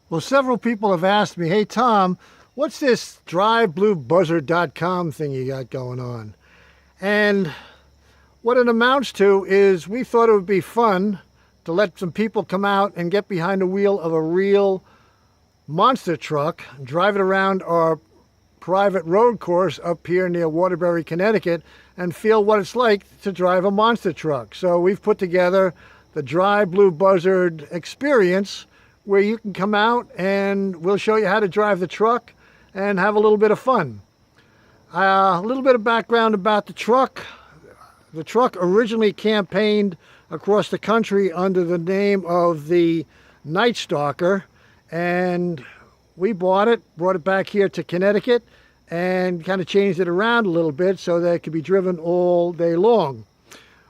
Well, several people have asked me, hey, Tom, what's this drivebluebuzzard.com thing you got going on? And what it amounts to is we thought it would be fun to let some people come out and get behind the wheel of a real monster truck, drive it around our private road course up here near Waterbury, Connecticut, and feel what it's like to drive a monster truck. So we've put together the Drive Blue Buzzard experience, where you can come out and we'll show you how to drive the truck and have a little bit of fun. A little bit of background about the truck. The truck originally campaigned across the country under the name of the Night Stalker, and we brought it back here to Connecticut and kind of changed it around a little bit so that it could be driven all day long.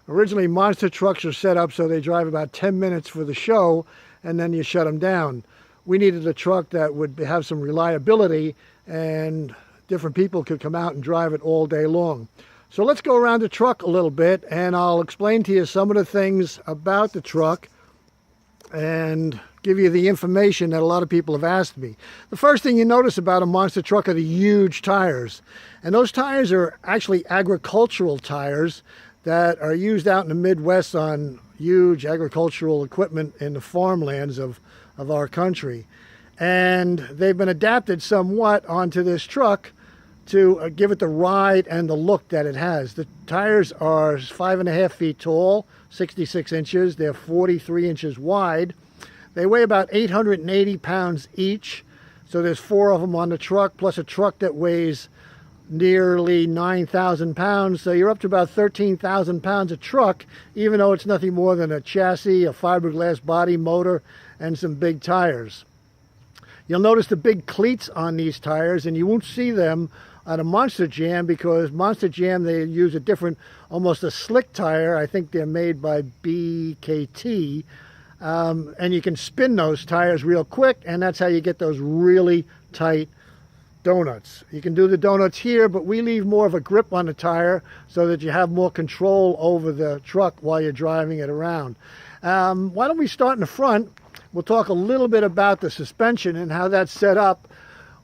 Originally, monster trucks are set up so they drive about 10 minutes for the show, and then you shut them down. We needed a truck that would have some reliability and different people could come out and drive it all day long. So let's go around the truck a little bit and I'll explain to you some of the things about the truck and give you the information that a lot of people have asked me. The first thing you notice about a monster truck are the huge tires. And those tires are actually agricultural tires that are used out in the Midwest on huge agricultural equipment in the farmlands of our country. And they've been adapted somewhat onto this truck to give it the ride and the look that it has. The tires are 5.5 feet tall, 66 inches. They're 43 inches wide. They weigh about 880 pounds each. So there's 4 of them on the truck, plus a truck that weighs nearly 9,000 pounds. So you're up to about 13,000 pounds of truck, even though it's nothing more than a chassis, a fiberglass body, motor, and some big tires. You'll notice the big cleats on these tires, and you won't see them on a Monster Jam because Monster Jam, they use a different, almost a slick tire. I think they're made by BKT. And you can spin those tires real quick, and that's how you get those really tight donuts. You can do the donuts here, but we leave more of a grip on the tire so that you have more control over the truck while you're driving it around. Why don't we start in the front? We'll talk a little bit about the suspension and how that's set up.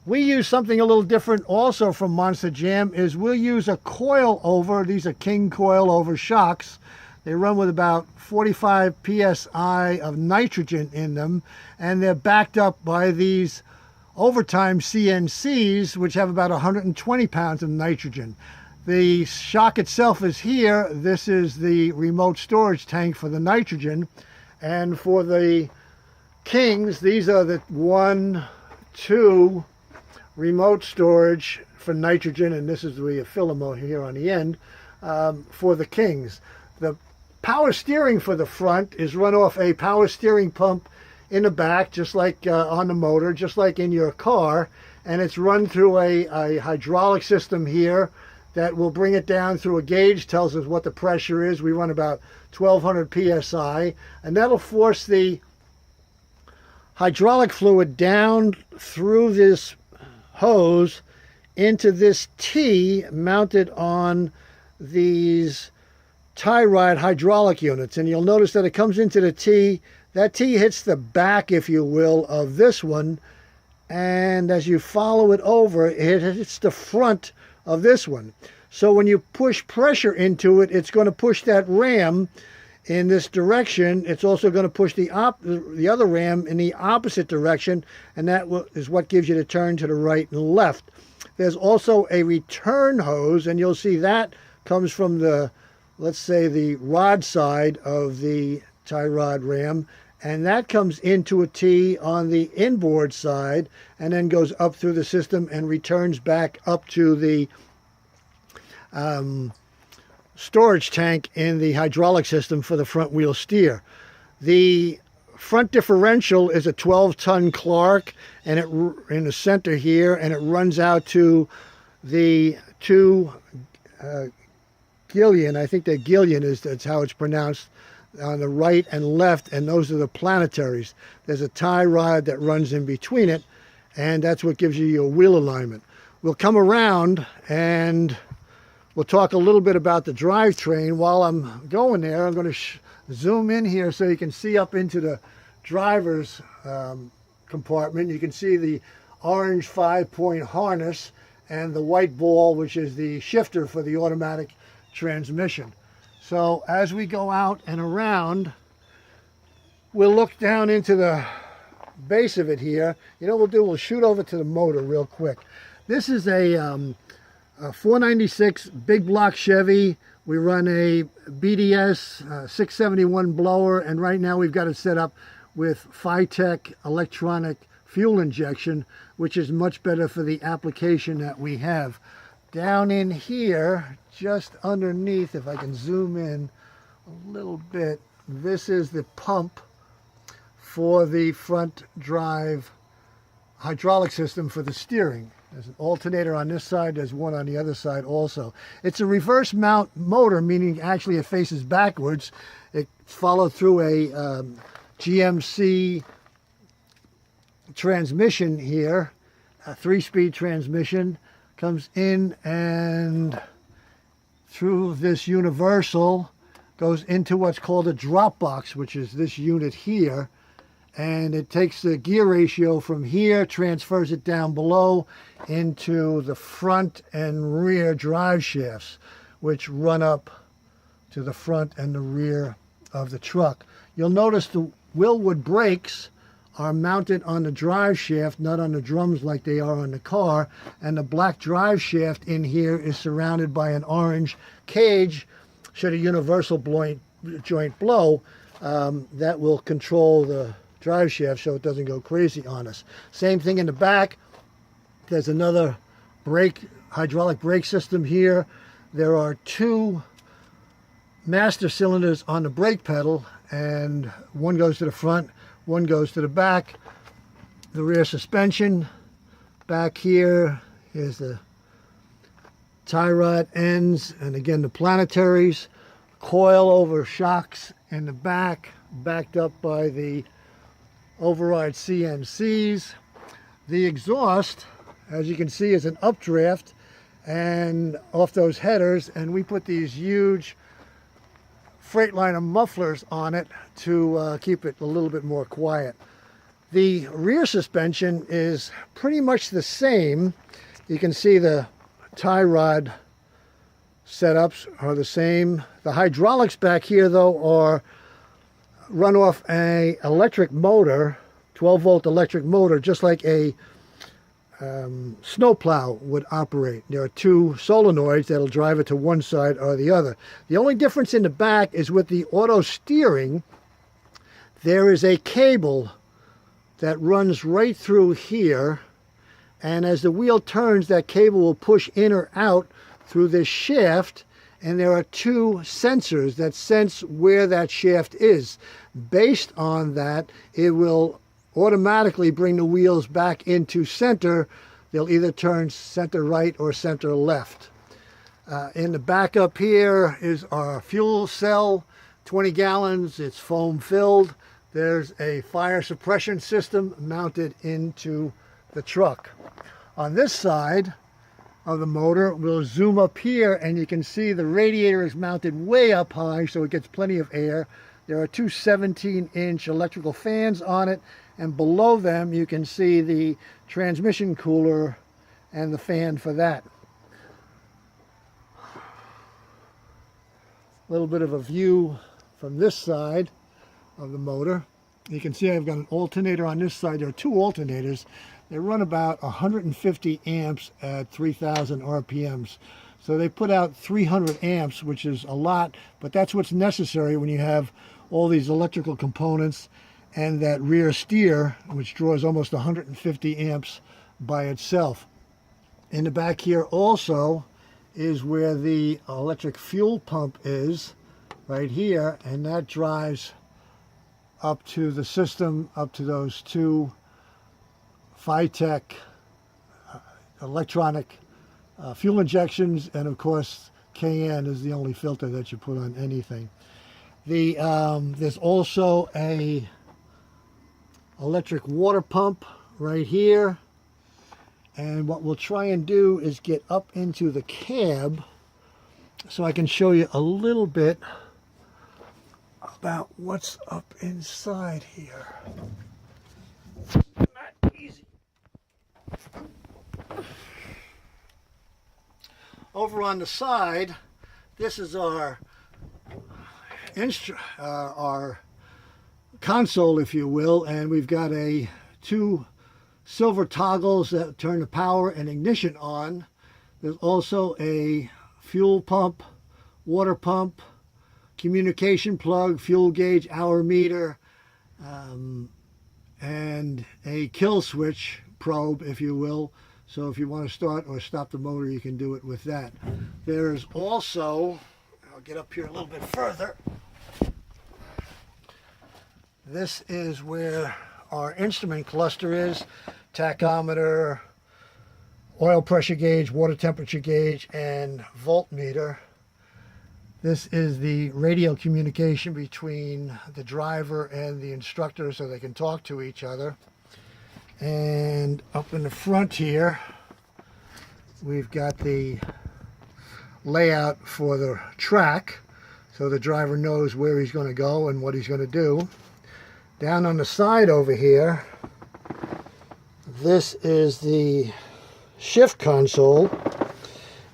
We use something a little different also from Monster Jam, is we'll use a coil over. These are King coil over shocks. They run with about 45 psi of nitrogen in them, and they're backed up by these overtime CNCs, which have about 120 pounds of nitrogen. The shock itself is here. This is the remote storage tank for the nitrogen. And for the Kings, these are the 1, 2 remote storage for nitrogen, and this is the filament here on the end for the Kings. The power steering for the front is run off a power steering pump in the back, just like on the motor, just like in your car, and it's run through a hydraulic system here that will bring it down through a gauge, tells us what the pressure is. We run about 1200 psi, and that'll force the hydraulic fluid down through this hose into this T mounted on these tie rod hydraulic units. And you'll notice that it comes into the T. That T hits the back, if you will, of this one, and as you follow it over, it hits the front of this one. So when you push pressure into it, it's going to push that ram in this direction. It's also going to push the other ram in the opposite direction, and that is what gives you the turn to the right and left. There's also a return hose, and you'll see that comes from the, let's say, the rod side of the tie rod ram, and that comes into a T on the inboard side and then goes up through the system and returns back up to the storage tank in the hydraulic system for the front wheel steer. The front differential is a 12-ton Clark, and it in the center here, and it runs out to the 2 Gillian. I think they're Gillian, that's how it's pronounced, on the right and left, and those are the planetaries. There's a tie rod that runs in between it, and that's what gives you your wheel alignment. We'll come around and we'll talk a little bit about the drivetrain. While I'm going there, I'm going to zoom in here so you can see up into the driver's compartment, you can see the orange 5-point harness and the white ball, which is the shifter for the automatic transmission. So as we go out and around, we'll look down into the base of it here. You know what we'll do? We'll shoot over to the motor real quick. This is a 496 big block Chevy. We run a BDS 671 blower, and right now we've got it set up with Phytech electronic fuel injection, which is much better for the application that we have. Down in here, just underneath, if I can zoom in a little bit, this is the pump for the front drive hydraulic system for the steering. There's an alternator on this side, there's one on the other side also. It's a reverse mount motor, meaning actually it faces backwards. It followed through a GMC transmission here, a 3-speed transmission, comes in and through this universal goes into what's called a drop box, which is this unit here, and it takes the gear ratio from here, transfers it down below into the front and rear drive shafts, which run up to the front and the rear of the truck. You'll notice the Willwood brakes are mounted on the drive shaft, not on the drums like they are on the car, and the black drive shaft in here is surrounded by an orange cage. Should a universal joint blow, that will control the drive shaft so it doesn't go crazy on us. Same thing in the back. There's another hydraulic brake system here. There are 2 master cylinders on the brake pedal, and one goes to the front, one goes to the back. The rear suspension back here is the tie rod ends, and again the planetaries, coil over shocks in the back, backed up by the override CNCs. The exhaust, as you can see, is an updraft and off those headers, and we put these huge Freightliner mufflers on it to keep it a little bit more quiet. The rear suspension is pretty much the same. You can see the tie rod setups are the same. The hydraulics back here though are run off a electric motor, 12-volt electric motor, just like a snowplow would operate. There are 2 solenoids that'll drive it to one side or the other. The only difference in the back is with the auto steering, there is a cable that runs right through here, and as the wheel turns, that cable will push in or out through this shaft, and there are 2 sensors that sense where that shaft is. Based on that, it will automatically bring the wheels back into center. They'll either turn center right or center left. In the back up here is our fuel cell, 20 gallons, it's foam filled. There's a fire suppression system mounted into the truck. On this side of the motor, we'll zoom up here and you can see the radiator is mounted way up high so it gets plenty of air. There are 2 17-inch electrical fans on it, and below them you can see the transmission cooler and the fan for that. A little bit of a view from this side of the motor. You can see I've got an alternator on this side. There are 2 alternators. They run about 150 amps at 3,000 RPMs. So they put out 300 amps, which is a lot, but that's what's necessary when you have all these electrical components and that rear steer, which draws almost 150 amps by itself. In the back here also is where the electric fuel pump is, right here, and that drives up to the system, up to those 2 Phytech electronic fuel injections, and of course KN is the only filter that you put on anything. There's also a electric water pump right here, and what we'll try and do is get up into the cab so I can show you a little bit about what's up inside here. over on the side, this is our console, if you will, and we've got two silver toggles that turn the power and ignition on. There's also a fuel pump, water pump, communication plug, fuel gauge, hour meter, and a kill switch probe, if you will. So if you want to start or stop the motor, you can do it with that. There's also, I'll get up here a little bit further. This is where our instrument cluster is: tachometer, oil pressure gauge, water temperature gauge, and voltmeter. This is the radio communication between the driver and the instructor so they can talk to each other. And up in the front here, we've got the layout for the track so the driver knows where he's going to go and what he's going to do. Down on the side over here, this is the shift console,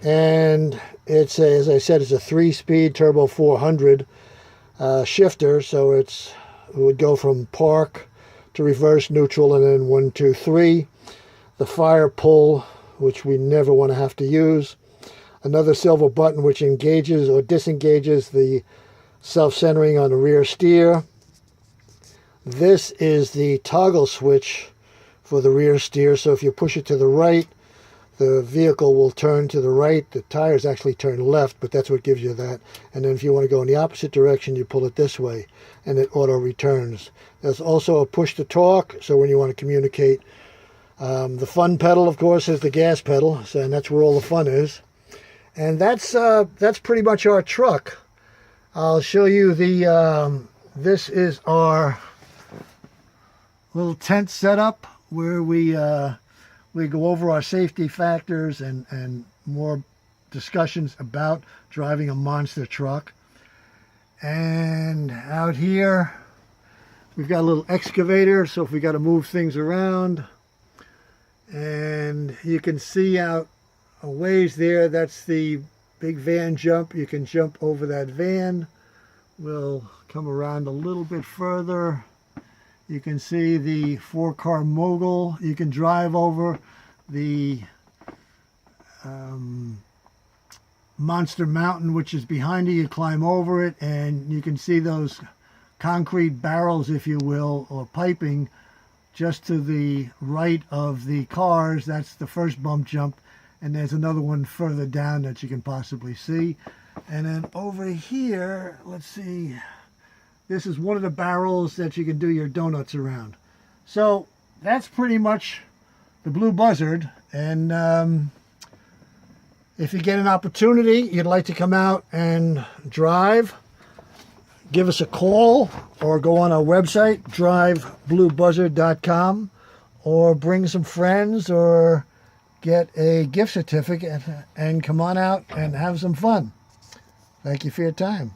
and it's a, as I said, it's a 3-speed turbo 400 shifter, so it would go from park to reverse, neutral, and then 1, 2, 3. The fire pull, which we never want to have to use. Another silver button which engages or disengages the self-centering on the rear steer. This is the toggle switch for the rear steer, so if you push it to the right, the vehicle will turn to the right. The tires actually turn left, but that's what gives you that. And then if you want to go in the opposite direction, you pull it this way, and it auto returns. There's also a push to torque, so when you want to communicate. The fun pedal, of course, is the gas pedal, and that's where all the fun is. And that's pretty much our truck. I'll show you the. This is our little tent setup where we go over our safety factors and more discussions about driving a monster truck. And out here, we've got a little excavator, so if we got to move things around. And you can see out a ways there, that's the big van jump. You can jump over that van. We'll come around a little bit further. You can see the 4-car mogul. You can drive over the Monster Mountain, which is behind you. You climb over it, and you can see those concrete barrels, if you will, or piping just to the right of the cars. That's the first bump jump, and there's another one further down that you can possibly see. And then over here, let's see, this is one of the barrels that you can do your donuts around. So that's pretty much the Blue Buzzard. And if you get an opportunity, you'd like to come out and drive, give us a call or go on our website, drivebluebuzzard.com, or bring some friends or get a gift certificate and come on out and have some fun. Thank you for your time.